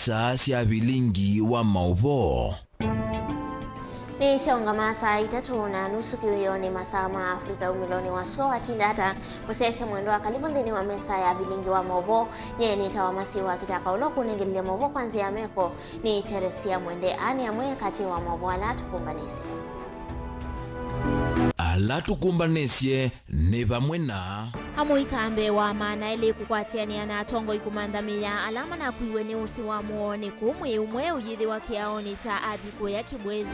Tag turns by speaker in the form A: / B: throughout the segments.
A: Saa cia Vilingi wa Mauvoo.
B: Ni songa masaa 3:30 kiwioni masaa ma Afrika umiloni wa swa watindata musese mwendo wa karibu ndini wa mesa ya Vilingi wa Mauvoo nyeni tawamasi wa kitaka uloku nengelile Mauvoo kwanzi ya meko ni Teresia Mwende ani ya mwe kati wa Mauvoo
A: alatukumbanisye ni vamwe na
B: hamu ikambe wa maana ili kukwatiania na tongo ikumandhamia alama na kuiwe ni usi wa muone kumwe umwe uyithi wa kiaoni cha adhiku ya kibwezi.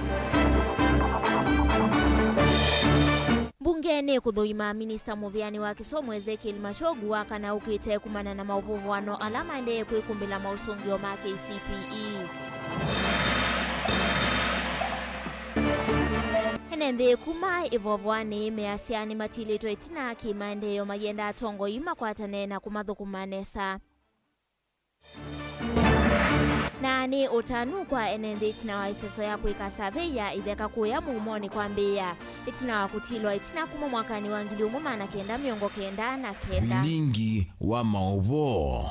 B: Bungeni kuthuima Minista Muviani wa Kisomo Ezekiel Machogu wakana ukite kumana na mauvuvwano alama ndeye kuikumbila mausungio ma KCPE. Henende kuma ivovwani measiani matilito itina kimaendeyo magenda tongo ima kwatane na kumathukumanesa. Nani utanu kwa enende itina wa iseso ya kuika saveya idheka kuya muumoni kwa mbeya. Itina wa kutilwa itina kuma mwakani wa 1999.
A: Vilingi wa Mauvoo.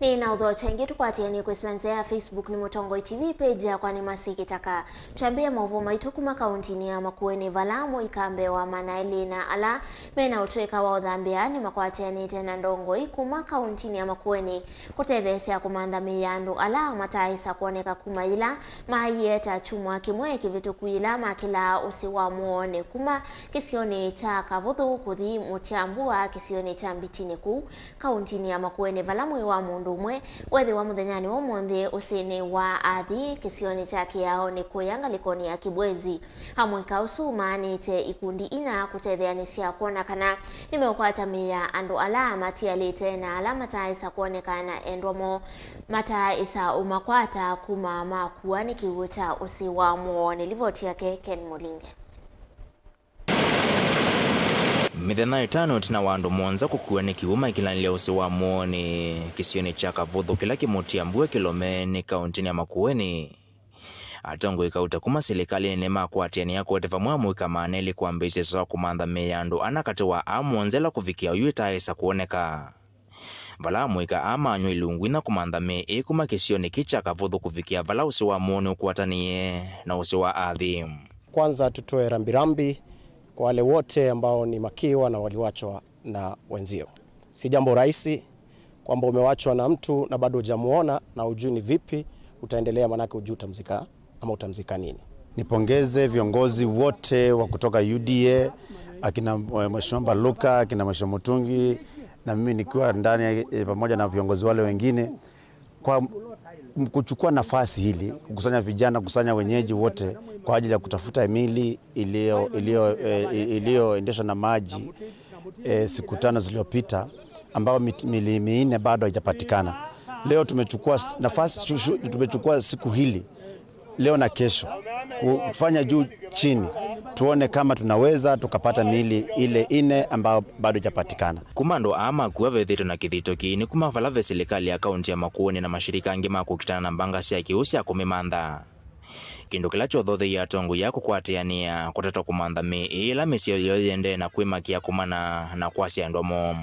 B: Ni na udho chengi tukwatieni kuislanzea Facebook ni Mutongo TV page ya kwani masi kitaka. Tuambie Mauvoo maitukuma kauntini ya Makueni Valamu ikambe wa Manaeli na ala mena utueka wa udhambiani makwatieni tena ndongo ikuma kauntini ya Makueni kutethesi ya kumandhami yandu ala mataisa kuoneka kumaila maayeta chumwa kimwe kivitu kuila makila usiwa muone kuma kisioni cha kavuthu kuthi mutiambua kisioni cha mbitini ku kauntini ya Makueni Valamu wa mundu umwe wethi wa muthenyani wa mwonde usini wa athi kisioni cha kiao ni kuyanga likoni ya kibwezi hamwe kausu maanite ikundi ina kutetheanisia kuona kana nimeukwatamiya andu ala matialite na ala mataisa kuonekana endwamo mataisa umakwata kuma makuwa ni kiwuta usi wa muone. Livoti yake Ken Mulinge.
C: Mithenya 5 tina wandu monza kukuwa ni kiuma ikilanile usi wa muone kisioni cha kavuthu kila kimutiambue kilomeni kauntini ya Makueni. Atongo ikauta kuma serikali ni makwatiani ya kuotefa mwamu ikamaneli kuambise sawa kumandhamia yandu anakati wa amuonzela kufikia uyuita isa kuoneka. Valamu ika ama anyo ilungwina kumandhamia ikuma kisioni kicha kavuthu kufikia vala usi wa muone ukuatanie na usi wa adhi.
D: Kwanza tutoe rambirambi kwa wale wote ambao ni makiwa na waliwachwa na wenzio. Si jambo rahisi kwamba umewachwa na mtu na bado hujamuona na hujui ni vipi utaendelea, manake hujui utamzika ama utamzika nini.
E: Nipongeze viongozi wote wa kutoka UDA, akina Mheshimiwa Luka, akina Mheshimiwa Mutungi na mimi nikiwa ndani pamoja na viongozi wale wengine kwa kuchukua nafasi hili kukusanya vijana, kukusanya wenyeji wote kwa ajili ya kutafuta mili iliyoendeshwa na maji siku 5 zilizopita, ambao mili 4 bado haijapatikana. Leo tumechukua nafasi, tumechukua siku hili leo na kesho kufanya juu chini tuone kama tunaweza tukapata mili ile 4 ambao bado haijapatikana.
C: Kumando ama kuwe thito na kithito kini kuma valave serikali ya kaunti ya Makueni na mashirika ngima kukitana na mbanga cia kiusi ya kumimandha. Kindu kilacho thothe ya tongo ya kukwatiania kutata kumandhami ila misio yoyende na kwimakia kumana na kwasi ndomo.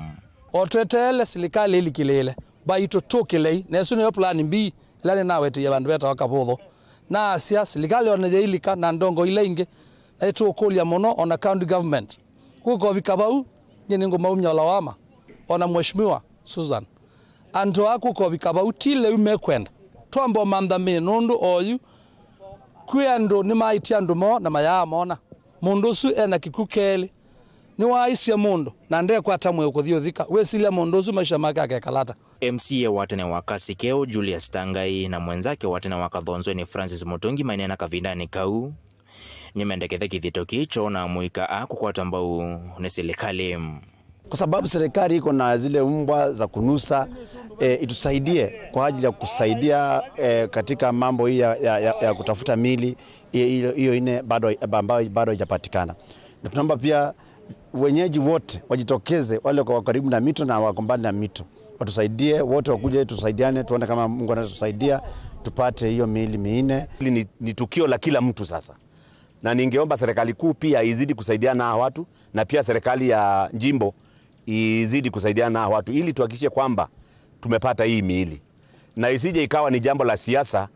F: Otwetele serikali ili kilele baito tokele nesu ne plan B lane nawete ya bandu beta wakavutho na asia serikali onajeilika na ndongo ile inge na etu okolia mono on county government kuko vikabau nyengo maumnya lawama ona mheshimiwa Susan ando akuko vikabau tile umekwenda twambo mandhami nundu oyu kwiando ni maitiando mo na mayamona mundu su ena kikukele ni waisia mundu na ndeye kwatamwe ukuthio thika wesilia mundu su maisha make akekalata.
C: MCA watene wakasikeo Julius Tangai na mwenzake watene wakathonzwe ni Francis Mutungi mainena kavindani kau nyemendekethe kithito kicho na muika akukwata mbau ni serikali,
E: kwa sababu serikali iko na zile mbwa za kunusa itusaidie kwa ajili ya kusaidia katika mambo hii ya kutafuta mili hiyo ine ambayo bado haijapatikana. Na tunaomba pia wenyeji wote wajitokeze, wale kwa karibu na mito na wakombani na mito, watusaidie wote, wakuje tusaidiane, tuone kama Mungu anatusaidia tupate hiyo miili minne.
G: Ni tukio la kila mtu sasa, na ningeomba serikali kuu pia izidi kusaidiana na watu, na pia serikali ya jimbo izidi kusaidiana na watu, ili tuhakikishe kwamba tumepata hii miili, na isije ikawa ni jambo la siasa.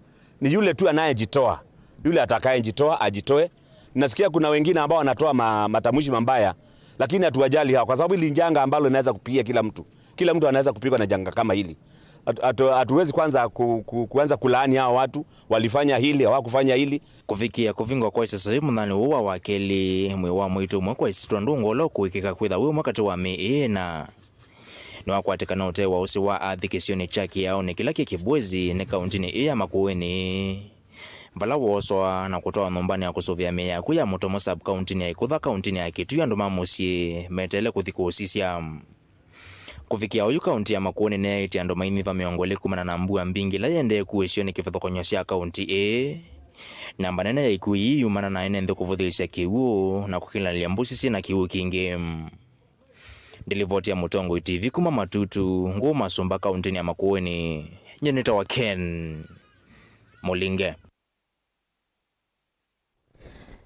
G: Ni yule tu anayejitoa, yule atakayejitoa ajitoe. Nasikia kuna wengine ambao wanatoa matamshi mabaya, lakini hatuwajali hao, kwa sababu hili janga ambalo linaweza kupiga kila mtu. Kila mtu anaweza kupigwa na janga kama hili. Hatuwezi kuanza kulaani hao watu walifanya hili hawakufanya hili.
C: Kufikia kuvingwa kwa sasa hivi mnani uwa wakeli mwe wa mwitu mwe kwa isitwa ndungolo kuikika kwitha uwe mwakati wa miina ni wakwatika na utewa usi wa ardhi kisioni chaki yao ni kila kikibwezi ni kauntini iya Makueni vala woswa na kutoa nombani ya kusuvia meya kuya mutomo sub kauntini ya Ikutha kauntini ya Kitui ndo mamusi metele kuthikuusisya kufikia uyu kaunti ya Makueni ne iti ando maimiva miongole kumana na mbua mbingi la yende kuwesio ni kifithokonyosya kaunti namba nene ya Ikui yumana na ene kuvuthilisya kiwu na kukilalia mbusisi na kiwu kingi. Ndilivoti ya Mutongo TV kuma Matutu nguo Masumba kauntini ya Makueni nyenita wa Ken Molinge.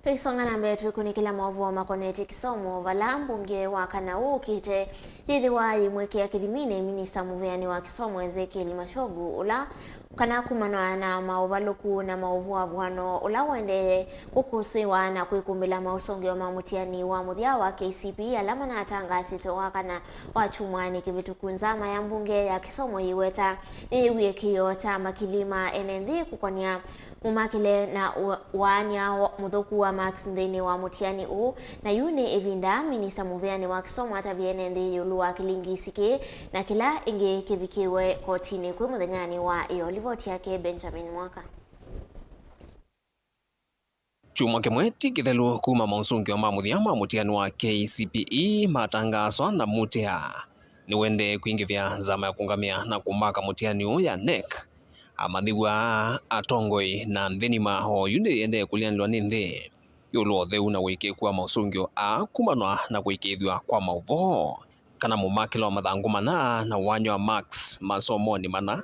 B: Tuisonga na mbetu kunikila Mauvoo makoneti kisomo vala mbunge wa Kanau kite yithiwa imweke ya kithimine minista muveani wa kisomo Ezekiel Mashogu ula kana kumana na mauvaluku na Mauvoo abuhano ula wende kukusiwa na kuikumbila mausongi wa mamutiani wa muthia wa KCPE alama na atangasito wakana wachumwani kivituku nzama ya mbunge ya kisomo iweta iwie kiyota makilima enenthi kukonia mumakile na wanya muthuku wa Max ndeni wa mutiani u na yune evinda minista muveani wa kisomo hata vienendi yulu wa kilingisiki na kila inge kivikiwe kotini kwe muthenyani wa iyo livoti yake Benjamin Mwaka.
H: Chuma kimweti kithelu kuma mausungi wa mamuthia mutiani wa KCPE matangaswa na mutia ni wende kuingivya zama ya kungamia na kumaka mutiani u ya NEC amathiwa atongoi na nthinima ho yune ende kulianilwa ni nthi yulo theu na wiki kwa mausungio a kumanwa na kuikithwa kwa Mauvoo kana mumakilo mathangu mana na wanyo wa Max masomoni mana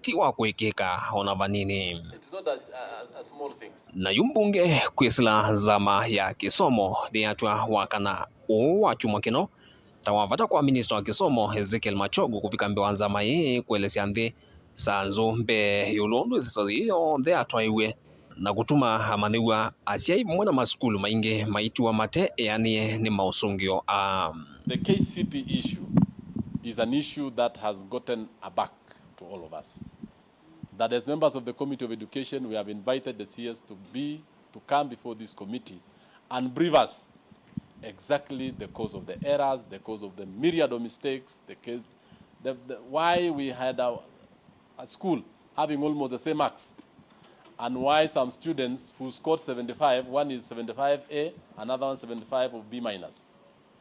H: ti wa kuikika ona vanini.
I: It's not a small thing.
H: Na yumbunge kwisila zama ya kisomo ni atwa wakana wa chuma kino tawavata kwa minister wa kisomo Ezekiel Machogu kufika mbewa zama hii kuelesya nthi sanzo mbe yulondu zisoziyo the atwaiwe na kutuma amathiwa asiai mwana maskulu maingi maitiwa mate yani ni mausungio.
I: The KCP issue is an issue that has gotten a back to all of us. That as members of the Committee of Education, we have invited the CS to come before this committee and brief us exactly the cause of the errors, the cause of the myriad of mistakes, why we had a school having almost the same marks, and why some students who scored 75, one is 75A, another one 75 of B minus.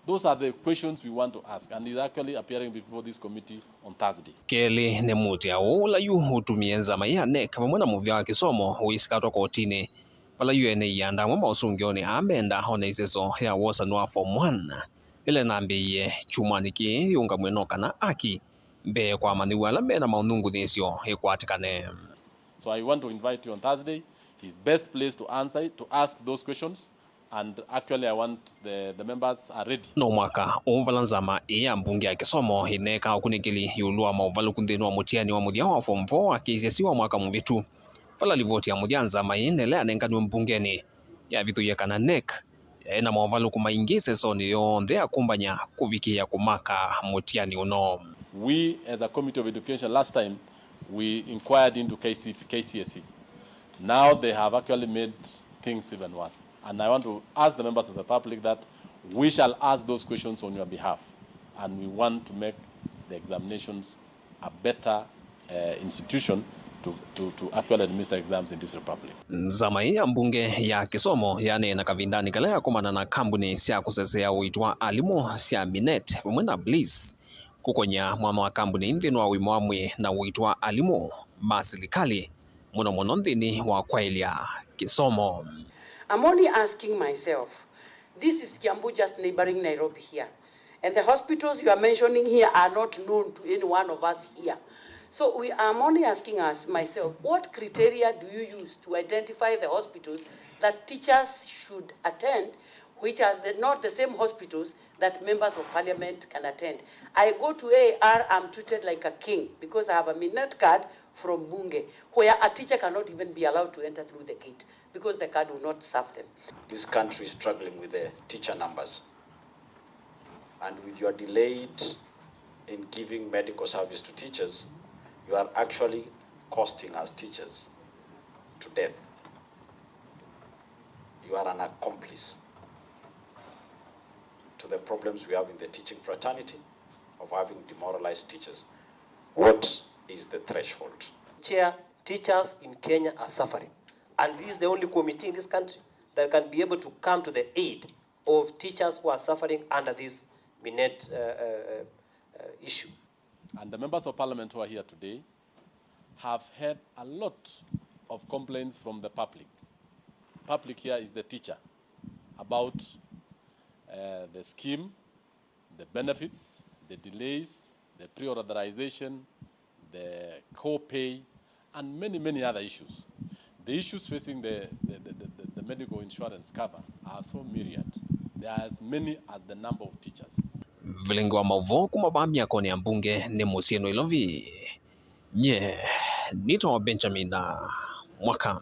I: Those are the questions we want to ask, and is actually appearing before this committee on Thursday.
H: Keli ne mutia ula yu hutumie nzama ya NEC kama mwana muvya wa kisomo uisikatwa kotini pala yu ene yanda mwa mausungio ni amenda hone iseso ya wosa nua form 1 ile nambiye chumaniki yunga mwenoka na aki mbe kwa maniwala mbe na maunungu nisio hekwatikane.
I: So I want to invite you on Thursday. He's best placed to answer it, to ask those questions. And actually I want the members are ready.
H: No mwaka umvalanzama iya mbunge ya kisomo hineka ukunikili yulua mauvaluku nthini wa mutiani wa muthia wa form 4 akisesi wa mwaka muvitu vala livoti ya muthia nzama inele anenganwe mbungeni ya vithu yekana NEC na mauvaluku maingi sesoni yonthe akumbanya kuvikia kumaka mutiani uno.
I: We as a Committee of Education last time we inquired into KCSE. Now they have actually made things even worse. And I want to ask the members of the public that we shall ask those questions on your behalf. And we want to make the examinations a better institution to actually administer exams in this republic.
H: Zama ya mbunge ya kisomo yani na kavindani kalea kumana na kambuni siya kusesea uitwa alimu siya Minet vumwena Bliss kukonya mwana wa kambuni nthini wa wima wamwe na uitwa alimu masilikali muno nthini wa kwailia kisomo.
J: I'm only asking myself, this is Kiambu, just neighboring Nairobi here, and the hospitals you are mentioning here are not known to any one of us here. So I'm only asking myself, what criteria do you use to identify the hospitals that teachers should attend, which are not the same hospitals that members of parliament can attend? I go to AR, I'm treated like a king because I have a minute card from Bunge, where a teacher cannot even be allowed to enter through the gate because the card will not serve them.
K: This country is struggling with the teacher numbers, and with your delayed in giving medical service to teachers, you are actually costing us teachers to death. You are an accomplice to the problems we have in the teaching fraternity of having demoralized teachers. What is the threshold?
L: Chair, teachers in Kenya are suffering, and this is the only committee in this country that can be able to come to the aid of teachers who are suffering under this minute issue.
I: And the members of parliament who are here today have had a lot of complaints from the public. Public here is the teacher about the scheme, the benefits, the delays, the pre-authorization, the co-pay, and many other issues. The issues facing the medical insurance cover are so myriad. There are as many as the number of teachers.
H: Vilingi wa Mauvoo kumabamia koni ya mbunge ni musieno ilovi. Nye, nito wa Benjamin na mwaka.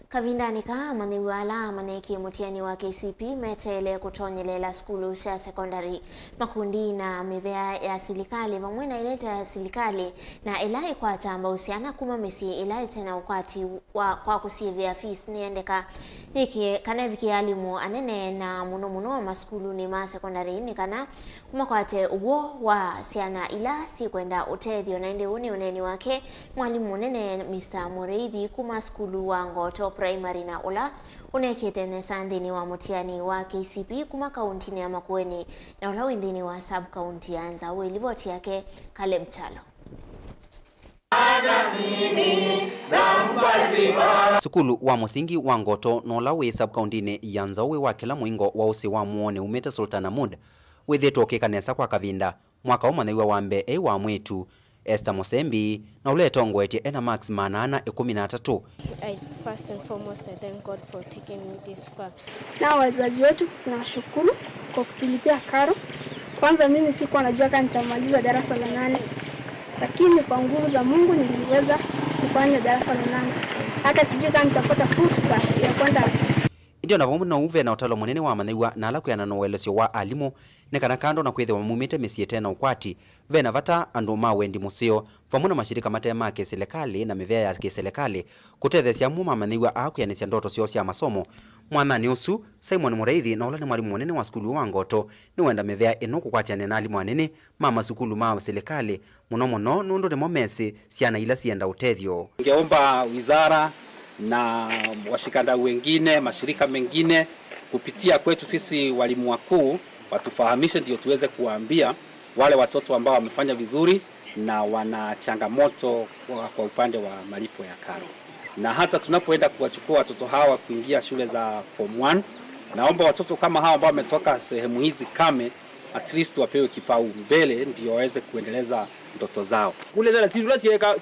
B: Kavindani ka maniwala maneki mutiani wa KCP metele kutonyelela skulu cia sekondari makundi na mivea ya silikali vamwe na ileta ya silikali na ilai kwa tamba usiana kuma misi ilai tena ukwati kwa kusivia fees niendeka niki kaneviki alimu anene na muno wa maskulu ni ma sekondari ni kana umakwate uwo wa siana ila si kwenda utethio na inde uneni wake mwalimu nene Mr. Moreithi kuma skulu wa Ngoto primary na ula unekete nesandini wa mutiani wa KCP kuma kaunti ya Makueni na ula windini wa sub county ya Nzawe ilivoti yake Caleb Chalo.
M: Sukulu wa musingi wa Ngoto nola we sub county ya Nzawe wa kila mwingo wa usi wa muone umete Sultana Mud wethe kanesa kwa kavinda mwaka umanawiwa wambe wa mwetu Esther Mosembi na uleto ngwete ena max manana 13.
N: First and foremost, I thank God for taking me this far.
O: Na wazazi wetu tunashukuru kwa kutulipia karo. Kwanza mimi sikuwa najua kama nitamaliza darasa la 8. Lakini kwa nguvu za Mungu niliweza kufanya darasa la 8. Hata sijui kama nitapata fursa ya kwenda.
M: Ndio na bomu na uve na utalo munene wa manaiwa na ala kuyana no welesyo wa alimu nekana kando na kwethe wa mumite mesiete na ukwati vena vata andu mawendi musio famuna mashirika matema ke serikali na mivea ya kiserikali kutethesia mu manaiwa akuyanisya ndoto sio cia masomo mwanani usu Simon Moreithi na ulani mwalimu munene wa skulu wa Ngoto ni wenda mivea ino kukwatiana na alimu anene mama sukulu ma serikali muno nundu ni momesi ciana ila cienda utethio.
P: Ningeomba wizara na washikadau wengine, mashirika mengine kupitia kwetu sisi walimu wakuu watufahamishe ndio tuweze kuwaambia wale watoto ambao wamefanya vizuri na wana changamoto kwa upande wa malipo ya karo. Na hata tunapoenda kuwachukua watoto hawa kuingia shule za form 1, naomba watoto kama hawa ambao wametoka sehemu hizi kame at least wapewe kipaumbele ndio waweze kuendeleza ndoto zao.
Q: Kule zana sisi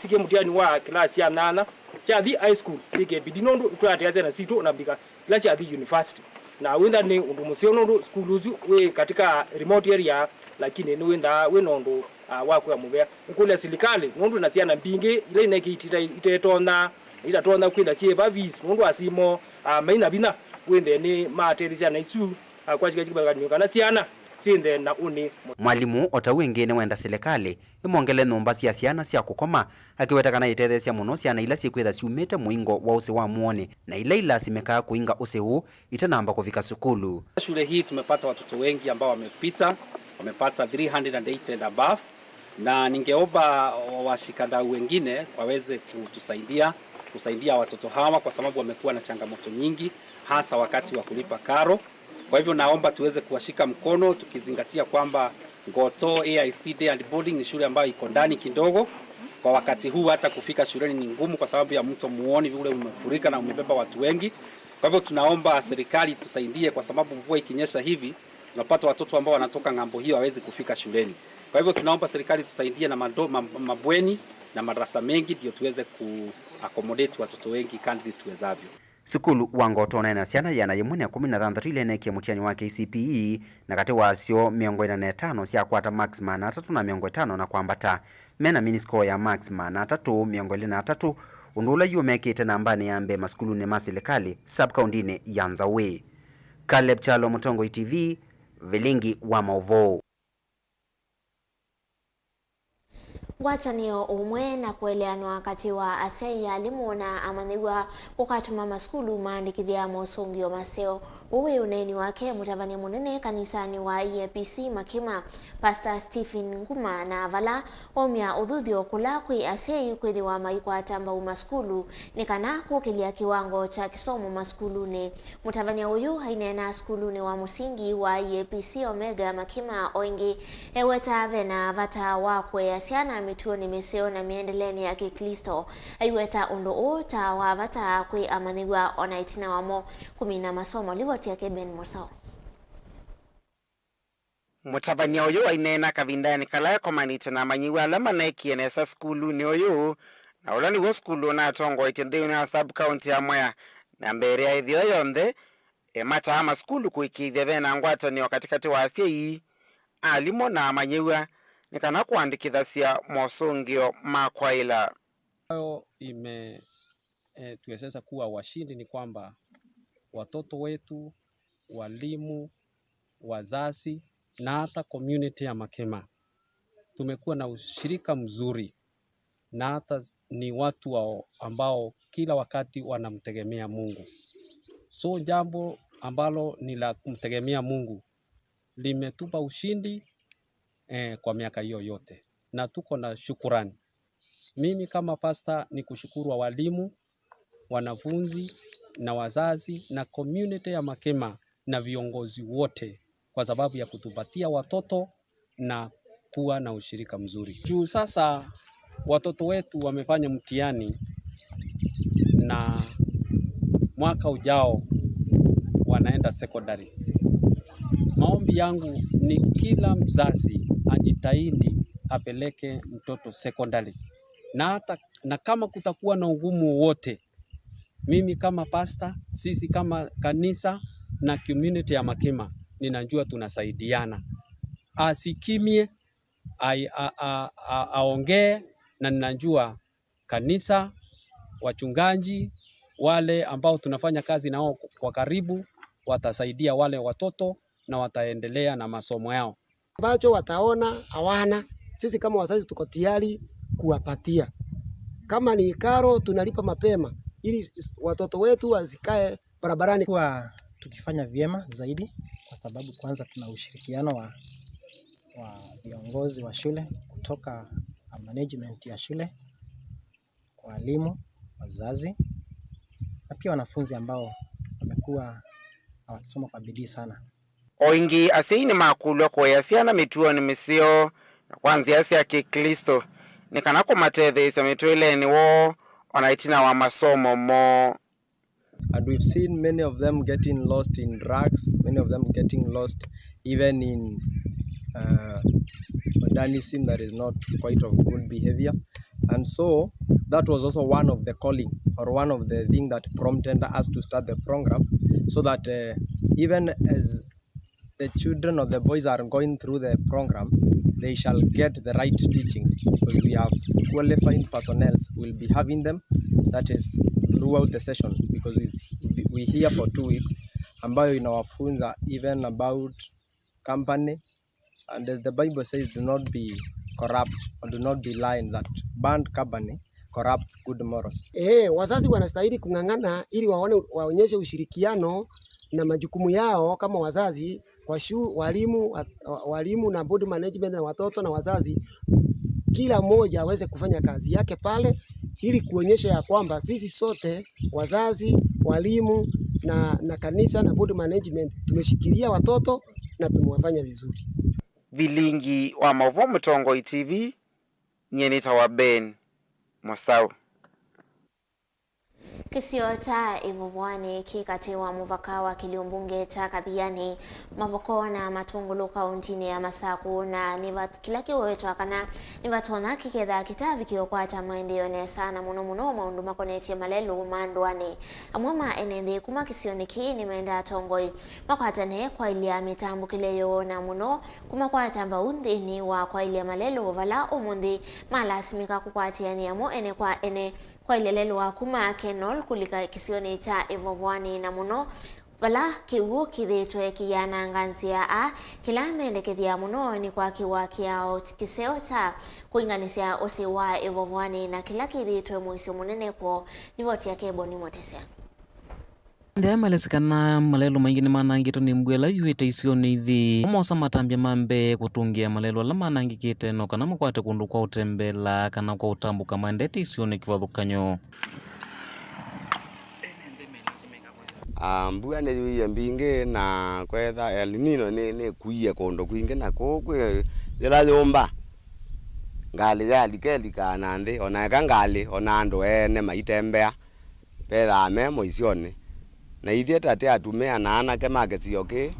Q: sikie mtiani wa klasi ya 8 cha the high school pike bidinondo tuateaze na sito na bika la cha the university na wenda ni ndumusiono schools we katika remote area lakini ni wenda wenondo wako ya mubea kule serikali ngondo na ciana mbingi ile inekitira itetona itatona kwenda chieva vis ngondo asimo maina bina wende ni material na isu kwa chika kana ciana sinde na uni.
M: Mwalimu otawengene wenda serikali imongele numba cia ciana cia kukoma akiwetakana itethesia muno ciana ila cikwitha ciumite muingo wa use wa muone na ila simeka kuinga use huu itanamba kufika sukulu.
P: Shule hii tumepata watoto wengi ambao wamepata 308 and above, na ningeomba washikadau wengine waweze kusaidia watoto hawa kwa sababu wamekuwa na changamoto nyingi hasa wakati wa kulipa karo. Kwa hivyo naomba tuweze kuwashika mkono tukizingatia kwamba Ngoto AIC Day and Boarding ni shule ambayo iko ndani kidogo. Kwa wakati huu hata kufika shuleni ni ngumu kwa sababu ya mto Muoni vile umefurika na umebeba watu wengi. Kwa hivyo tunaomba serikali tusaidie, kwa sababu mvua ikinyesha hivi unapata watoto ambao wanatoka ng'ambo hiyo hawezi kufika shuleni. Kwa hivyo tunaomba serikali tusaidie na mabweni na madarasa mengi ndio tuweze ku-accommodate watoto wengi kadri tuwezavyo.
M: Sukulu wa Ngoto na ciana yana 16 ile nekia mutiani wa KCPE na kati wasio 45 cia kwata maxima na 3 na 50 na kwambata mena miniscore ya maxima na 3 undula yumekite nambani yambe maskulu ne masilikali sub-county ya Nzawe. Caleb Chalo, Mutongo TV, Vilingi wa Mauvoo.
B: Watanio umwe na kueleanwa wakati wa asei ya alimu na amaniwa kukatuma maskulu maandikithia mosongio maseo uwe uneni wake mutavania munene kanisani wa EAPC Makima Pastor Stephen Nguma na vala omya udhuthio kula kwi asei kwithi wa maikwata mbau maskulu nikana kukilia kiwango cha kisomo maskuluni. Mutavania uyu hainena skuluni wa musingi wa EAPC Omega Makima oingi eweta vena vata wakwe asiana mituoni miseo na miendeleni ya Kikristo aiweta undo uta wa vata kwi amaniwa onaitina wamo 10 masomo livoti ya Keben Mosao.
R: Mutavania uyu wainena kavindani kala komanite na manyiwa alama na ikienesa skulu ni uyu na ulani wo skulu na tongo itendeu na sub-county ya Mwea na mbere ya idhio yonde mata ama skulu kuikithia vena ngwata ni wakatikati wa asiei alimo na manyiwa nikana kuandikithasia mosongio makwaila.
S: Tuwezesha kuwa washindi ni kwamba watoto wetu, walimu, wazazi na hata community ya Makema tumekuwa na ushirika mzuri na hata ni watu ambao kila wakati wanamtegemea Mungu. So jambo ambalo ni la kumtegemea Mungu limetupa ushindi kwa miaka hiyo yote na tuko na shukurani. Mimi kama pastor ni kushukuru walimu, wanafunzi na wazazi na community ya Makema na viongozi wote kwa sababu ya kutupatia watoto na kuwa na ushirika mzuri. Juu sasa watoto wetu wamefanya mtihani na mwaka ujao wanaenda secondary. Maombi yangu ni kila mzazi ajitahidi apeleke mtoto secondary. Na kama kutakuwa na ugumu wote, mimi kama pastor, sisi kama kanisa na community ya Makema ninajua tunasaidiana. Asikimie, aongee, na ninajua kanisa, wachungaji, wale ambao tunafanya kazi nao kwa karibu watasaidia wale watoto na wataendelea na masomo yao.
T: Ambacho wataona hawana, sisi kama wazazi tuko tayari kuwapatia. Kama ni karo tunalipa mapema ili watoto wetu wasikae barabarani.
U: Kwa tukifanya vyema zaidi kwa sababu kwanza tuna ushirikiano wa viongozi wa shule kutoka management ya shule, walimu, wazazi na pia wanafunzi ambao wamekuwa wakisoma kwa bidii sana.
R: Oingi asiini makulwa kwa yasiana mituoni misio na kwanzia ya Kikristo nikana kumatethesa mituile ni wo onaitina wa masomo mo.
V: And we've seen many of them getting lost in drugs, many of them getting lost even in modernism that is not quite of good behavior. And so that was also one of the calling or one of the things that prompted us to start the program, so that even as the children or the boys are going through the program, they shall get the right teachings, because we have qualified personnel who will be having them, that is throughout the session, because we here for 2 weeks ambayo inawafunza even about company, and as the Bible says, do not be corrupt or do not be lying, that bad company corrupts good morals.
T: Wazazi wanastahili kung'ang'ana ili waonyeshe ushirikiano na majukumu yao kama wazazi kwa walimu na board management na watoto na wazazi, kila mmoja aweze kufanya kazi yake pale ili kuonyesha ya kwamba sisi sote wazazi, walimu na kanisa na board management tumeshikilia watoto na tumewafanya vizuri.
R: Vilingi wa Mauvoo Mutongoi TV nyenita wa Ben Mwasau.
B: Kisio cha Ivuvwani kikatiwa muvaka wa kiliumbunge cha Kathiani Mauvoo na Matungulu kauntini ya Masaku na kila kiwetwa kana nivatona kiketha kitavikio kwa cha maendeleo nesa na muno maundu makonetie malelu mandwani amwama enende kuma kisio niki nimeenda tongoi makwatane kwa ilia mitambu kileyo na muno kuma kwa tamba undini wa kwa ilia malelu vala umundi malasimika kukwatiani amo ene kwa ene kwa ilelelo wa kuma kenol kulika kisioni cha Ivuvwani na muno vala kiwu kithitwe kiyana nganzia a kila mendekethia muno ni kwa kiwa kiao kiseo cha kuinganisia usi wa Ivuvwani na kila kithitwe muisio munene kwa nivoti yake Boni Motisia.
A: Ndemalesikana malelo mangine manangito ni mbwela yuete isioni ithi mosa matambia mambe kutungia malelo ala manangikite no kana mukwate kundu kwa utembela kana kwa utambuka mandete isioni kivathukanyo.
D: Mbua ne yuye mbinge na kwetha El Nino ne kuiye kondo kwinge na kokwe yela yomba ngali yali kelika nande ona kangali ona ando ene maitembea petha memo isioni na ithie tate atumea na anake magesioke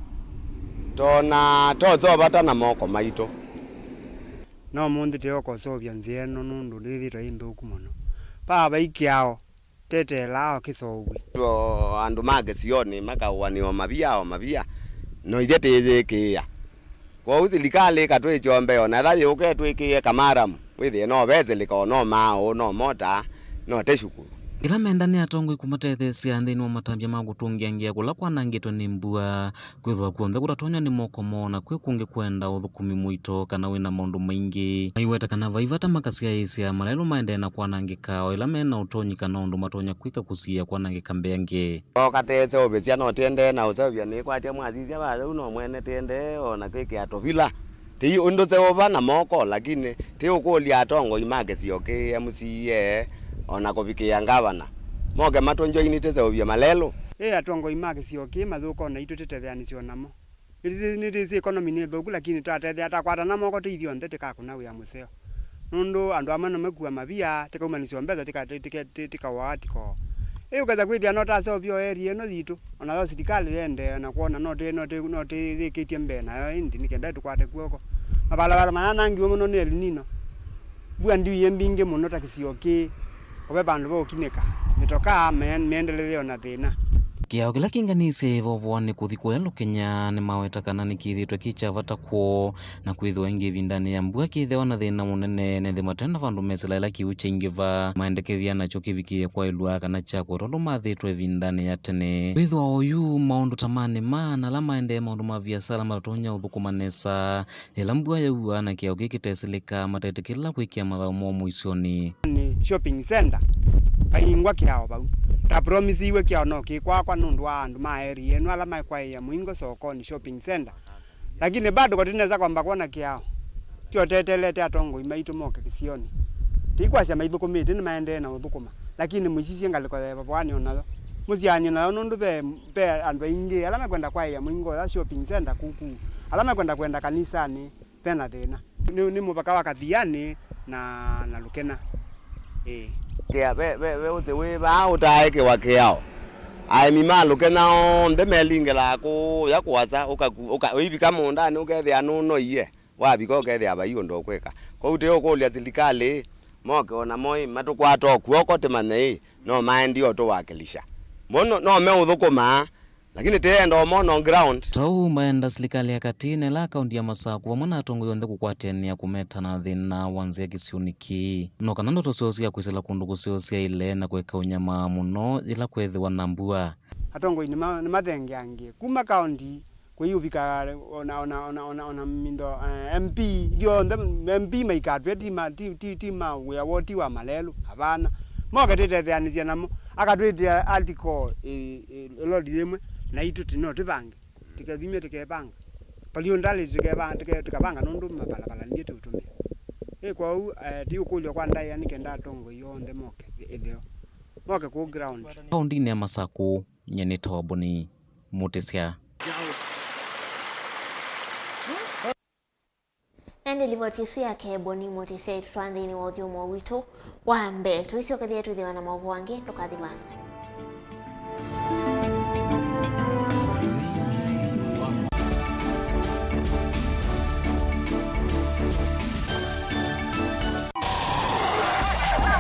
D: tona tozo bata na moko maito
W: no mundi te okosovya nzieno nundu ndithito indhuku muno baba ikiao tete lao kisogwi
D: to andu magesioni makawani o mabia no ithie tithikia kwa usilikali katwe chombe ona tha yuke twikie kamaramu withie no bezelika no mao no mota no teshukuru.
A: Kila menda ni atongoi kumatethesia nthini wa matambia magutungia ngia kula kwanangitwe ni mbua kwithwa kuonthe kuratonya ni moko mona kwi kungi kwenda uthukumi mwito kana wina maundu maingi maiweta kana vaivata makasia isia malelo maende na kwanangika o ila mena utonyi kana undu matonya kwika kusia kwanangika mbengi
D: okateze obesia no tiende na usavya ni kwatia mwazisia ba uno mwene tiende ona kwike atovila ti undu zeova na moko lakini ti ukulia atongo imagesioke MCA ona kubikia ngavana moge matonjo initeze obya malelo
W: atongo image sioki mathuko na itutetetheanisio namo niti economy ni thoku lakini tatethia atakwata namo ko tithio ndete ka kuna wia museo nundu andu amana makua mabia tikaumanisio mbeza tikawatiko ukaza kwithia no tase obyo area no thitu ona tho serikali yende na kuona no thikitie mbe nayo indi nikenda tukwate kuoko mabalabala manangi muno ni El Nino bua ndiye mbinge muno takisioki obe bandu bokinika mitoka meendeleo na thina
A: kiao kila kinganise Ivuvwani kuthi kwelo Kenya ni maweta kana nikithitwe kichavata kwo na kwithwa ingi vindani ya mbua kitheo na thina munene ne thimatenda vandu mesela ila kiuche ingiva maendekethia nacho kivikie kwa ilua kana chako tondu mathitwe vindani ya tene kwithwa oyu maundu tamani na la maende maundu ma biashara matonya uthukumanesa ila mbua yaua na kiao gikiteseleka matetekela kwikia mathomo muisoni
W: ni shopping center paingwa kiao bau ta promise iwe kiao no kikwakwa nundu wa andu ma area eno ala maikwa ya mwingo sokoni shopping center lakini bado kotineza kwamba kuona kiao tio tetelete atongo imaitu moke kisioni tikwasya maithukumite ni maende na uthukuma lakini mwisisi ngaliko ya Ivuvwani onayo muziani na nundu be andu ingi ala makwenda kwa ya mwingo ya shopping center kuku ala makwenda kanisani pena thina ni mupaka wa Kathiani na Lukena
D: kia be uze we ba utaeke wakiao ai mimaluke nao ndemelinge lako yakwaza uka hivi kama undani ukethia nuno iye wabiko ukethia abayo ndo kweka kwa ute ukulia serikali moke ona moi matukwato kuoko temane no mind yo to wakilisha mono no me uthukuma lakini teenda mono ground
A: tau maenda serikali ya Katine la kaunti ya Masaku vamwana atongo yonthe kukwatenia kumeta na thina wanzia kisiuniki no kana ndo tosiosia kwisela kundu kusiosia ile na kweka unyama muno ila kwethiwa na mbua
W: atongo ni mathengiangie kuma kaunti kwiyubika ona mindo MP dio MP maikatwe tima we awoti wa malelu abana moga tetetheanisia namo akatwite article lodi yemwe na itu tino tibange tikathimia tikebanga palio ndali tikabanga nundu mabalabala ndiye tutumia kwa u ti ukulio kwa ndai yani kenda tongo yonde moke itheo moke ku ground
A: kaunti ya Masaku nyeneta wa Boni Motisia
B: Tuende livotisi ya kebo ni motise tutwandhini wa udhumo wito wambe tuisiokelia tudhiwa na Mauvoo wange tukadhivasa.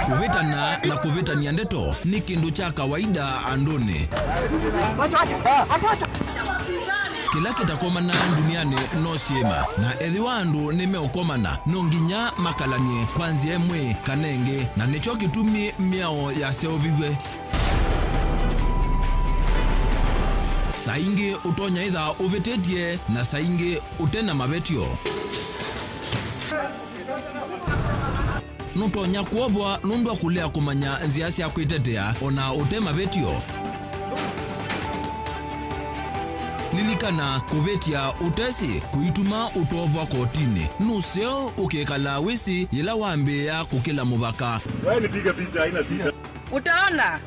E: Kuvitana na kuvitania ndeto ni kindu cha kawaida anduni. Kila kitakomana duniani no siema na ethi wandu nimeukomana nonginya makalanie kwanzia emwe kanenge na nicho kitumi miao ya seovigwe. Saingi utonya itha uvitetie na saingi utena mavetio. Nutonya kuobwa nundu akulea kumanya nzia cia kwitetea ona utema vetio. Lilikana kuvetia utesi kuituma utobwa kotini nuseo ukekala wisi ila wambea kukila muvaka.
F: Wewe nipige picha haina shida.
G: Utaona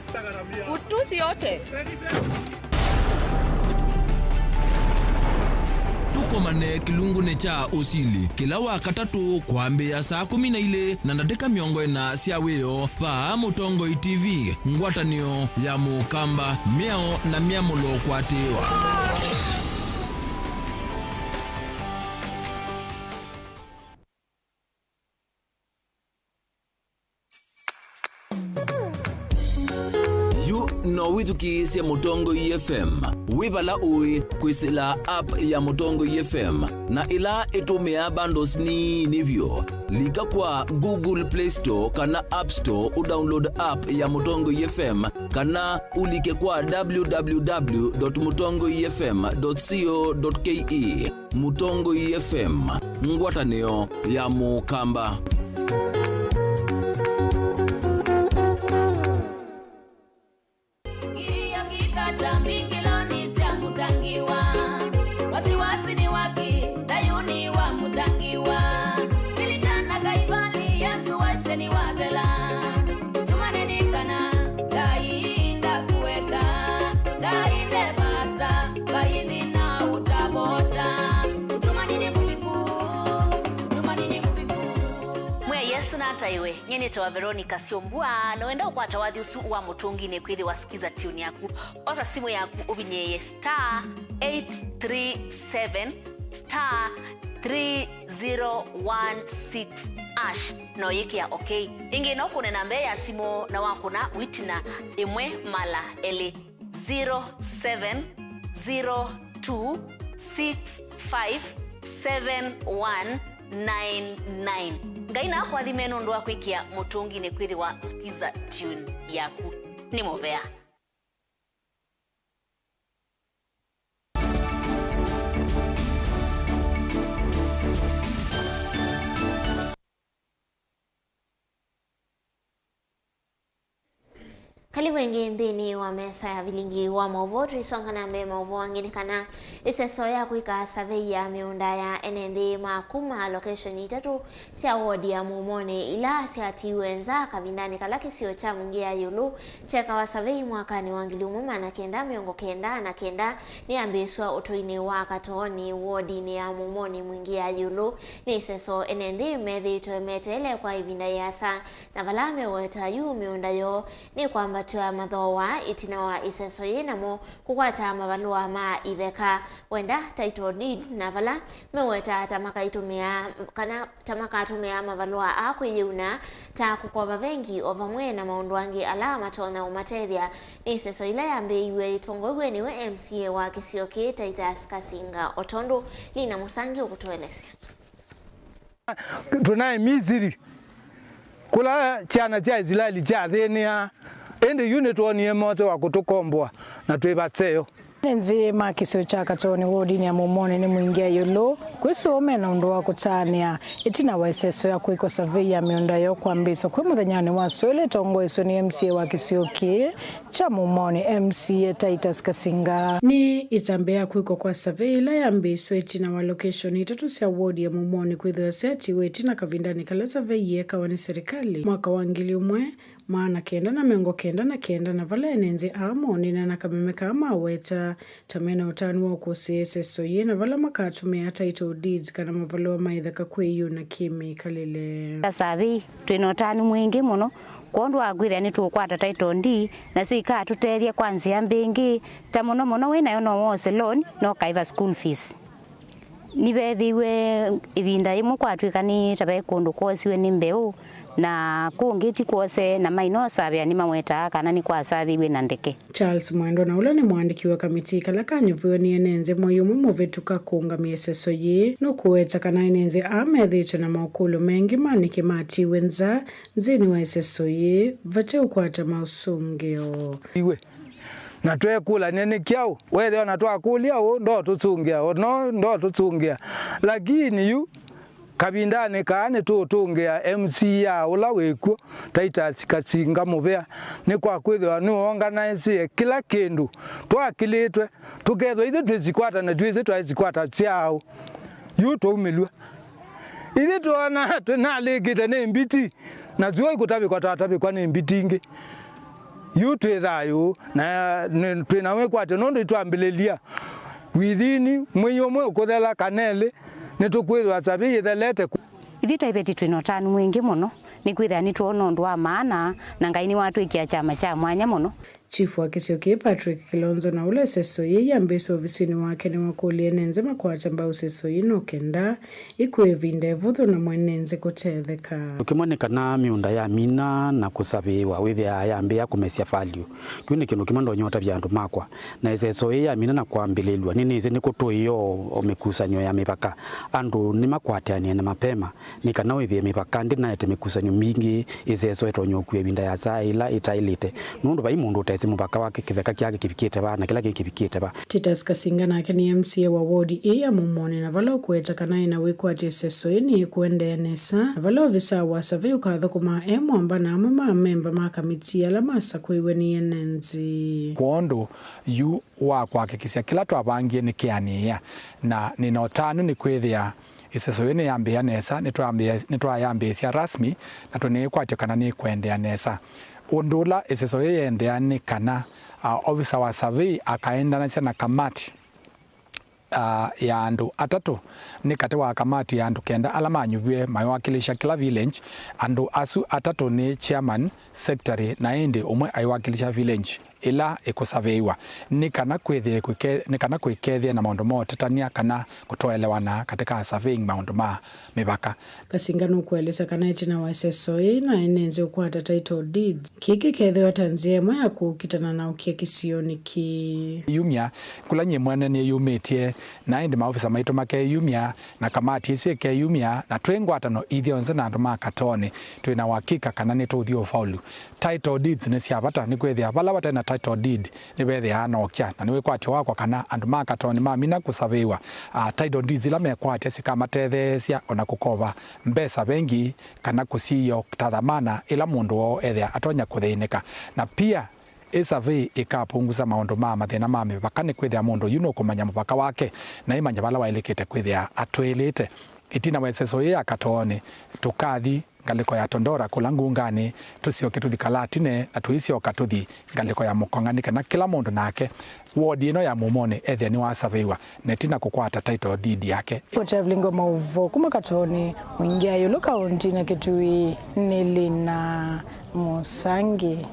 G: utusi yote.
E: Tukomane kilungune cha usili kila wakatatu kwambia saa 12 na dakika 40 cia wio pa Mutongo TV ngwatanio ya mukamba miao na miamulo kwatewa. No withuki cia Mutongo FM wibala ui kwisila app ya Mutongo FM na ila itumia bundles ni nivyo lika kwa Google Play Store kana App Store udownload app ya Mutongo FM kana ulike kwa www.mutongofm.co.ke. Mutongo FM ngwatanio ya mukamba.
X: Iwe nyene to Veronica Siombua no enda ukwata wathi usu wa mutungi ne kwithi wasikiza tune yaku osa simu yaku ubinyeye *837 *3016 ash no yikia okay ingi no kunena mbe ya simu na wakuna witina imwe mala ele 0702657199 ngaina kwa thimeno ndo akwikia mutungi ne kwithi wa skiza tune yaku ni movea.
B: Kali wengi ndini wa mesa ya Vilingi wa Mauvoo tulisonga na mbe Mauvoo wangine kana iseso ya kuika survey ya miunda ya NND makuma location itatu sia wodi ya Mumone ila sia tiwenza kavindani kalaki sio cha mungia yulu cheka wa survey mwakani wangili umuma na kenda miongo kenda na kenda ni ambiswa utoini waka tohoni wodi ni ya Mumone mwingia yulu ni iseso NND methi tuemetele kwa ivinda yasa na valame weta yu miunda yo ni kwamba tuwa mathowa itina wa iseso yenamo kukwata mavalua ma itheka wenda title deed na vala meweta tamaka itumia kana tamaka atumia mavalua akwiuna ta kukwava vengi ovamwe na maundu wangi alama tona umatethia iseso ile yambe iwe itongogwe niwe MCA wa Kisioki Titus Kasinga Otondo lina musangi ukutuelezea.
Y: Tunaye Misiri kula chana cha Israeli cha thenia ende unit woni moto wa kutukombwa na twebatseyo
Z: nzima kisio cha katoni wodi ni ya Mumone ni mwingia yolo kwisome na ndo wa kutania itina waiseso ya kuiko survey ya miunda yo kwambiswa kwa muthanyani wa swele tongo iso ni MCA wa Kisioki cha Mumone MCA Titus Kasinga ni itambea kuiko kwa survey ila ya mbiswa itina wa location itatu sia wodi ya Mumone kwitho seti wetina kavindani kala survey yeka wani serikali mwaka wa 2000 maana kenda na mengo kenda na kenda na vala enenze amoni na nakameme kama weta tamena utanu wa kusese soye na vala makatume title deeds kana mavalo maitha kakweyo na kimi kalile
C: savi twinotanu mwingi muno kondo agwithia ni tukwata title deed na so ikatutethia kwanzia mbingi ta muno muno wina yo no wose loan no kaiva school fees ni bethiwe ibinda imwe kwatwika ni tabe kundu kwosiwe ni mbeu na kungiti kwose na maino sabia ni mamweta kana ni kwasabiwe na ndeke.
Z: Charles Mwendo na ula ni mwandiki wa kamiti kala kanyovuyo ni enenze moyo mumovetuka kunga mieseso ye no kuweta kana enenze amethite na maukulu mengi maniki mati wenza nzini wa eseso ye vate ukwata mausungeo
Y: iwe na twekula nene kyao wethe na twakulia ndo tutsungia ndo tutsungia lakini yu kabindane kaane tutungia MC ya ula wekuo taita sikasinga mubea ni kwa kwithwa ni organize kila kindu twakilitwe tukethwa ithe twizikwata na twize twizikwata ciao yu tuumilwa ithe tuona tunaligite ni mbiti na zuo ikutabikwa tatabikwa ni mbitingi yu thayo na twinawe kwate nondo itwambilelia withini mwiyomwe ukuthela kanele nitukwithwa sabi ithelete
C: ithita ibeti twinotanu mwingi muno ni kwithia ni tuona undu wa maana na ngai ni watwikia chama cha mwanya muno.
Z: Chief wa Kisioki Patrick Kilonzo na ule seso ye ambeso ofisini wake ni wakulie nenze makwata mbao seso yino kenda ikuevinda vuthu na mwenenze kutetheka.
H: Ukimoneka na miunda ya mina na kusabiwa withia ya ambia kumesia value. Kiuni kinu kimando nyota vya andu makwa. Na seso ye ya mina na kuambililwa. Nini izi ni kutu iyo omekusanyo ya mipaka. Andu ni makwatiani na mapema. Nika na withia mipaka ndi na ete mekusanyo mingi iseso eto nyokue vinda ya saa ila itailite. Nundu ba imundu mupaka wake kitheka kyake kibikite ba na kila kibikite ba.
Z: Titus Kasinga nake ni MCA wa ward ya Mumone na vala kueta kana ina wikwati seso ini kuende nesa vala visa wa savi ukatho kuma amba na mama member ma kamiti ala masa kuiwe ni enenzi
I: kondo yu wa kwakikisia kila twabangie ni kiania na ninotanu ni kwithia iseso ini yambia nesa nitwayambia rasmi na tunikwatio kana ni kwendea nesa undula iseso yendeani kana ofisa wa survey akaenda na kamati ya andu atatu ni kati wa kamati ya andu kenda alama nyubwe mawakilisha kila village andu asu atatu ni chairman secretary na indi umwe aiwakilisha village ila ikusurveywa ni kana kwikethia na maundu mote tania kana kutoelewana katika surveying maundu ma mipaka.
Z: Kasinga nukueleza kana itina wa SSOE na enenze ukwata title deed kiki kethiwa tanzia mwe ya kukitana na ukia kisioni ki
I: yumia kula nyemwana ni yumetie na indi maofisa maitu make yumia na kamati isi ke yumia na twengwatano ithio nze na andu makatone twina wakika kana ni tuthio faulu title deeds ni siabata ni kwethia bala bata na title deed ni bethe anokia na niwe kwati wakwa kana andu makatoni mamina kusaviwa title deeds ila mekwati sikamatethesia ona kukova mbesa bengi kana kusiyo tathamana ila mundu wo ethia atonya kuthinika na pia survey ikapunguza maundu ma mathina ma mipaka ni kwithia mundu yuno kumanya mupaka wake na imanya bala wailekete kwithia atwilite itina weseso akatoni tukathi ngaliko ya tondora kula ngungani tusioke tuthikalatine na tuisioka tuthi ngaliko ya mukongani kana kila mundu nake ward ino ya Mumone ethia ni wasaviwa netina kukwata title deed yake.
Z: Vilingi Mauvoo kuma katoni mwingia yulu kaunti na Kitui Nilina Musangi.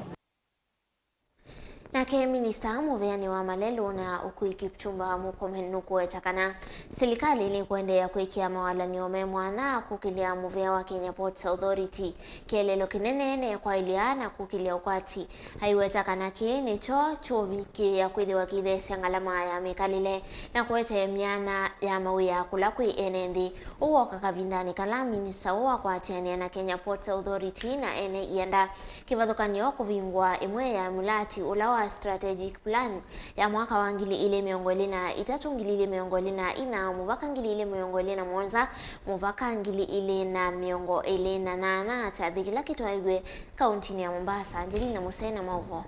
B: Nake minista muveani wa malelo na ukui Kipchumba mukomenu kuetakana serikali ili kuendea kuikia mawalani omemwana kukilia muvea wa Kenya Ports Authority kielelo kinenene kwa iliana kukilia ukwati haiwetakana kieni choviki ya kuidhiwa kithesi ngalama ya mikalile na kuete miana ya mawia kulakui enendi uwa kakavindani kala minista uwa kwa atiania na Kenya Ports Authority na ene ienda kivadhukanyo kuvingwa imwe ya mulati ulawa strategic plan ya mwaka wa ngili ile miongoli na itatu ngili ile miongoli na ina muvaka ngili ile miongoli na mwanza muvaka ngili ile na miongo ile na nana tadhikila kitu haigwe kauntini ya Mombasa. Angelina Musena Mauvoo.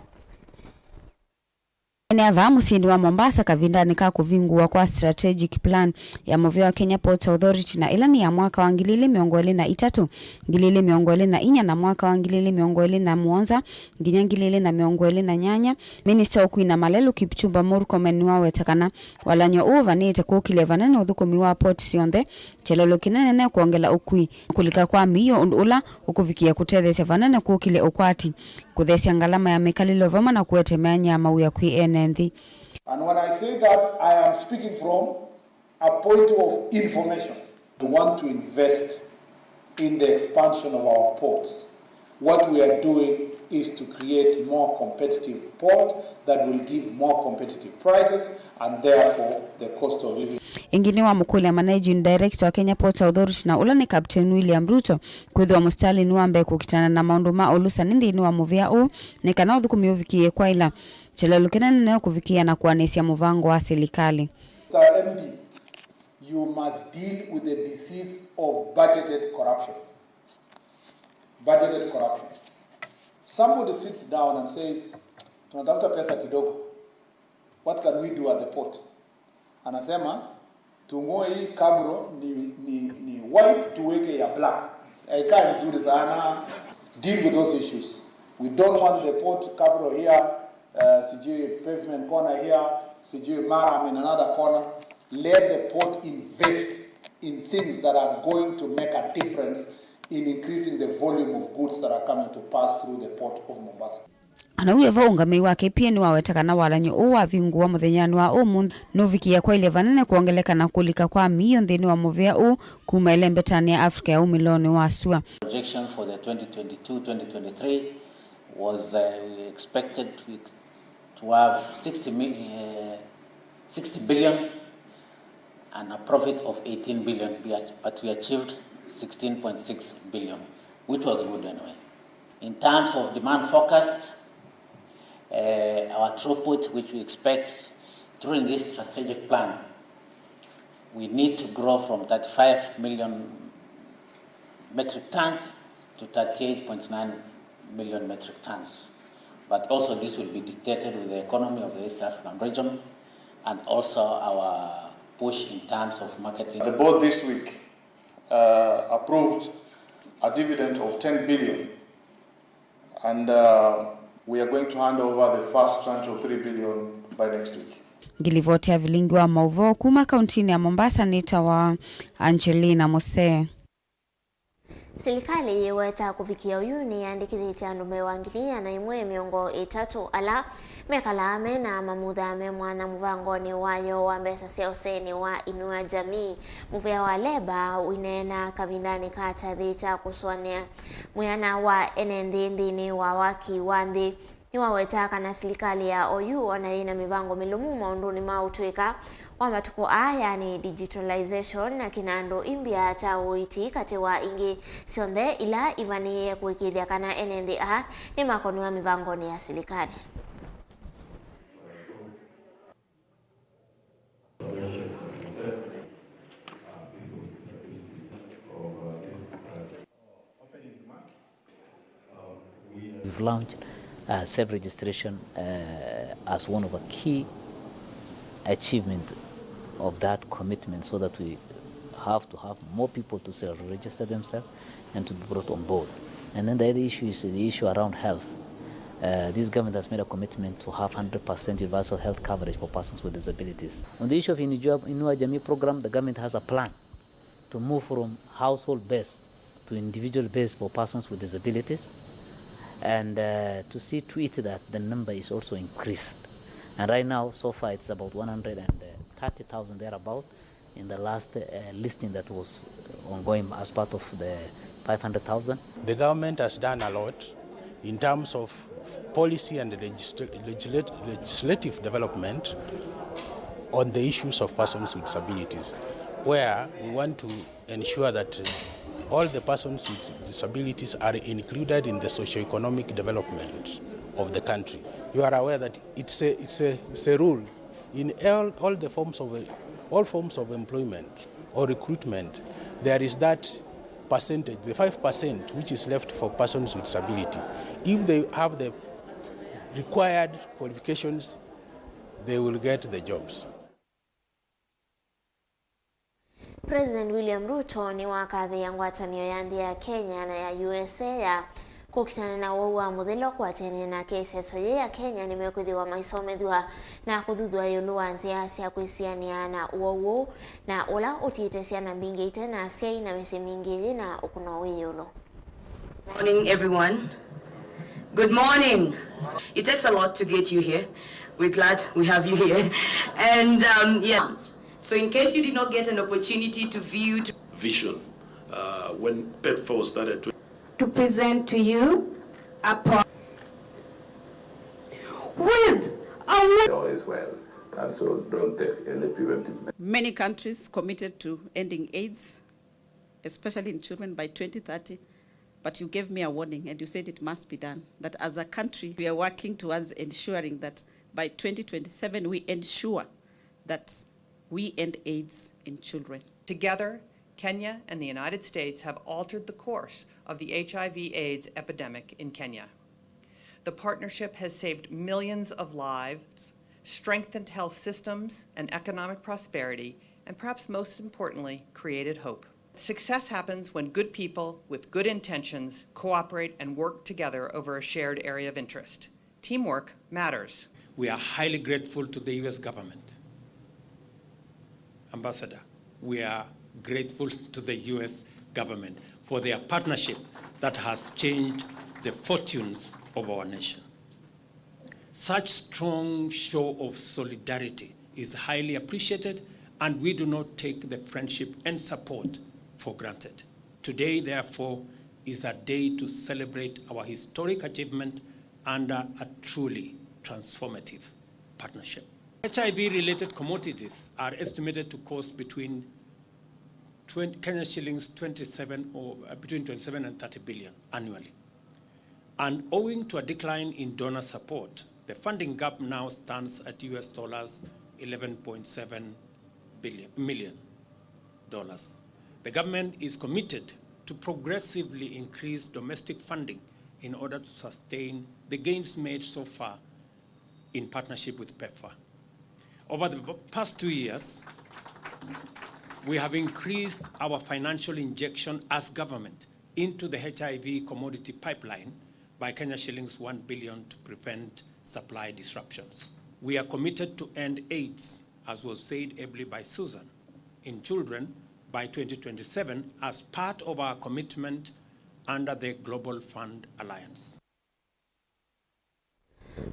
J: Ni adhamu sindi wa Mombasa kavindani ka kuvingua kwa strategic plan ya Mauvoo Kenya Ports Authority na ilani ya mwaka wa 2023 2024 na mwaka wa 2025 nginya 2028 Minister Okwina Malelu Kipchumba Murkomen wawetakana walanyo uvanite kukile vanene uthukumi wa port sionthe chelelo kinene kuongela ukui kulika kwa miyo ula ukuvikia kutethesia vanene kukile ukwati kuthesia ngalama ya mekalilo vama na kuetemea nyama uya kui NND.
K: And when I say that, I am speaking from a point of information. We want to invest in the expansion of our ports. What we are doing is to create more competitive port that will give more competitive prices and therefore the cost of living.
J: Ingine wa mukule managing director wa Kenya Ports Authority na ula ni Captain William Ruto kwithwa mustali ni wambe kukitana na maundu ma olusa nindi ni wa Mauvoo ni kana uthukumi uvikie kwa ila chelelo kinene nayo kuvikia na kuanesia muvango wa serikali.
K: MD, you must deal with the disease of budgeted corruption. Budgeted corruption. Somebody sits down and says, tunatafuta pesa kidogo. What can we do at the port? Anasema, tungoe hii kabro ni white tuweke ya black. Haikai nzuri sana. Deal with those issues. We don't want the port kabro here, sijui pavement corner here, sijui Maram in another corner. Let the port invest in things that are going to make a difference in increasing the volume of goods that are coming to pass through the port of Mombasa.
J: Anauye ungami wake pia ni wawetakana walanyo uwa vingua muthenyani wa umu novikia kwa ile vanene kuongeleka na kulika kwa miyo nthini wa Mauvoo kuma ile mbetani ya Afrika ya umiloni wa sua.
L: Projection for the 2022-2023 was we expected to have 60 billion and a profit of 18 billion, but we achieved 16.6 billion, which was good anyway. In terms of demand forecast, our throughput, which we expect during this strategic plan, we need to grow from 35 million metric tons to 38.9 million metric tons. But also this will be dictated with the economy of the East African region and also our push in terms of marketing.
K: The board this week approved a dividend of 10 billion and we are going to hand over the first tranche of 3 billion by next week.
J: Ngilivotea Vilingi wa Mauvoo kuma kauntini ya Mombasa nitawa Angelina Mose.
B: Serikali yeweta kufikia uyuni andikithite andu mewangilia na imwe miongo itatu ala mekalame na mamuthame mwana muvangoni wayo wa mbesa cia useni wa inua jamii muvea wa leba winena kavindani kata thicha kuswania mwiana wa NND wa waki wa nthi ni wawetaka na serikali ya OU ona ina mivango milumu maunduni mautwika wa matuko aya ni digitalization na kinando imbia cha uiti kati wa ingi sionthe ila ivaniye kuikithia kana NNDA ni makoni wa mivango ni ya serikali.
N: We've launched self-registration as one of the key achievements of that commitment, so that we have to have more people to self-register themselves and to be brought on board. And then the other issue is the issue around health. This government has made a commitment to have 100% universal health coverage for persons with disabilities. On the issue of Inua Jamii program, the government has a plan to move from household-based to individual-based for persons with disabilities, and to see to it that the number is also increased. And right now, so far, it's about 130,000 thereabout in the last listing that was ongoing as part of the 500,000.
O: The government has done a lot in terms of policy and legislative development on the issues of persons with disabilities, where we want to ensure that all the persons with disabilities are included in the socio-economic development of the country. You are aware that it's a rule in all forms of employment or recruitment. There is that percentage, the 5%, which is left for persons with disability. If they have the required qualifications they will get the jobs.
B: President William Ruto ni wakadhi ya ngwatanio ya nthi ya Kenya na ya USA ya kukitana na wa muthilo kwa tene na kesi soye ya Kenya nimekuthiwa maisomethwa na kuthuthwa yuluwa nziasia kwisiania na uowo na ula utiite ciana mbingi ite na ciai na misi mingi na ukuno wiyulo.
M: Morning everyone. Good morning. It takes a lot to get you here. We're glad we have you here. And yeah, so in case you did not get an opportunity to view
P: vision when PEPFAR started
M: to present to you a with
P: as well, and so don't take any preventive.
Q: Many countries committed to ending AIDS, especially in children, by 2030. But you gave me a warning and you said it must be done. That as a country, we are working towards ensuring that by 2027, we ensure that we end AIDS in children.
S: Together, Kenya and the United States have altered the course of the HIV/AIDS epidemic in Kenya. The partnership has saved millions of lives, strengthened health systems and economic prosperity, and perhaps most importantly, created hope. Success happens when good people with good intentions cooperate and work together over a shared area of interest. Teamwork matters.
U: We are highly grateful to the US government. Ambassador, we are grateful to the US government for their partnership that has changed the fortunes of our nation. Such strong show of solidarity is highly appreciated, and we do not take the friendship and support for granted. Today, therefore, is a day to celebrate our historic achievement under a truly transformative partnership. HIV-related commodities are estimated to cost between Kenya shillings 27 or between 27 and 30 billion annually. And owing to a decline in donor support, the funding gap now stands at US dollars 11.7 million. The government is committed to progressively increase domestic funding in order to sustain the gains made so far in partnership with PEPFAR. Over the past 2 years, we have increased our financial injection as government into the HIV commodity pipeline by Kenya shillings 1 billion to prevent supply disruptions. We are committed to end AIDS, as was said ably by Susan, in children by 2027 as part of our commitment under the Global Fund Alliance.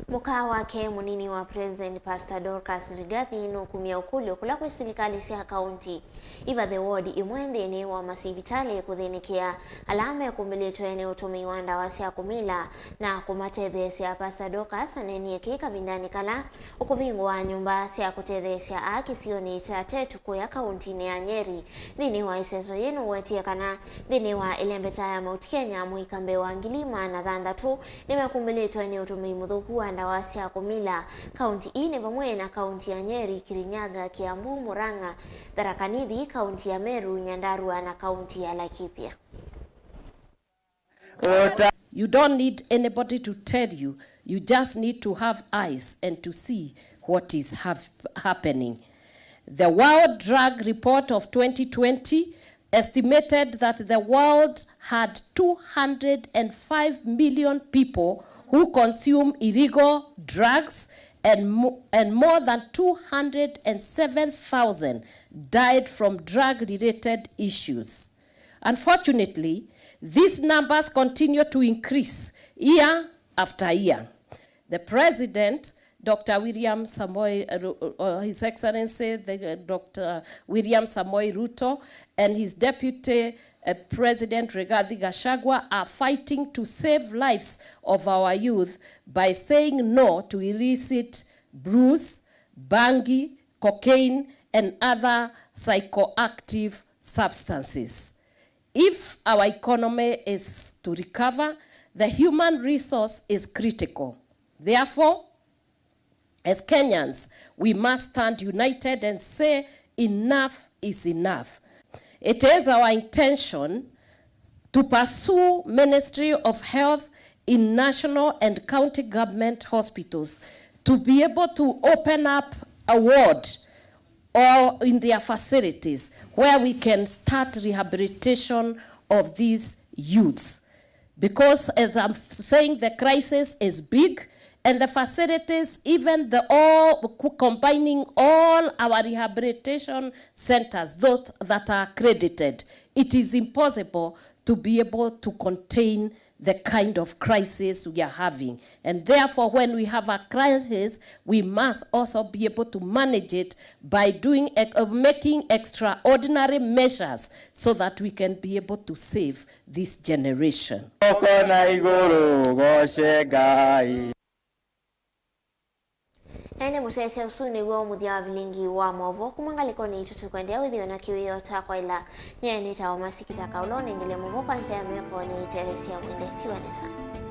B: Muka wake munini wa President Pastor Dorcas Rigathi nukumia ukuli okula kwa serikali cia kaunti iva the ward imwende ni wa masivitali kuthinikea alama ya kumbileto eneo tumiwa ndawa cia kumila na kumatethesia Pastor Dorcas nenie kika bindani kala ukuvingwa nyumba cia kutethesia akisioni cha tetu kwa kaunti ni ya Nyeri thini wa iseso yenu wetie kana thini wa ilembeta ya Mount Kenya muikambe wa ngilima na thandatu nimekumbileto eneo tumiwa kuwa ndawa cia kumila kaunti ine vamwe na kaunti ya Nyeri, Kirinyaga, Kiambu, Murang'a, Tharaka Nithi, kaunti ya Meru, Nyandarua na kaunti ya Laikipia.
V: You don't need anybody to tell you. You just need to have eyes and to see what is happening. The World Drug Report of 2020 estimated that the world had 205 million people who consume illegal drugs, and more than 207,000 died from drug-related issues. Unfortunately, these numbers continue to increase year after year. The President, Dr. William Samoei, His Excellency, Dr. William Samoei Ruto, and his Deputy President Rigathi Gachagua are fighting to save lives of our youth by saying no to illicit booze, bangi, cocaine, and other psychoactive substances. If our economy is to recover, the human resource is critical. Therefore, as Kenyans, we must stand united and say enough is enough. It is our intention to pursue Ministry of Health in national and county government hospitals to be able to open up a ward or in their facilities where we can start rehabilitation of these youths. Because as I'm saying, the crisis is big, and the facilities, even combining all our rehabilitation centers, those that are accredited, it is impossible to be able to contain the kind of crisis we are having. And therefore, when we have a crisis, we must also be able to manage it by making extraordinary measures so that we can be able to save this generation.
B: Ene musese usuni wo mudia wa Vilingi wa Mauvoo kumangaliko ni tutukwendea withio na kiwio takwa ila nye nita wa masikitaka ulone ngile Mauvoo kwanza ya meko ni Teresia Mwende tiwanesa.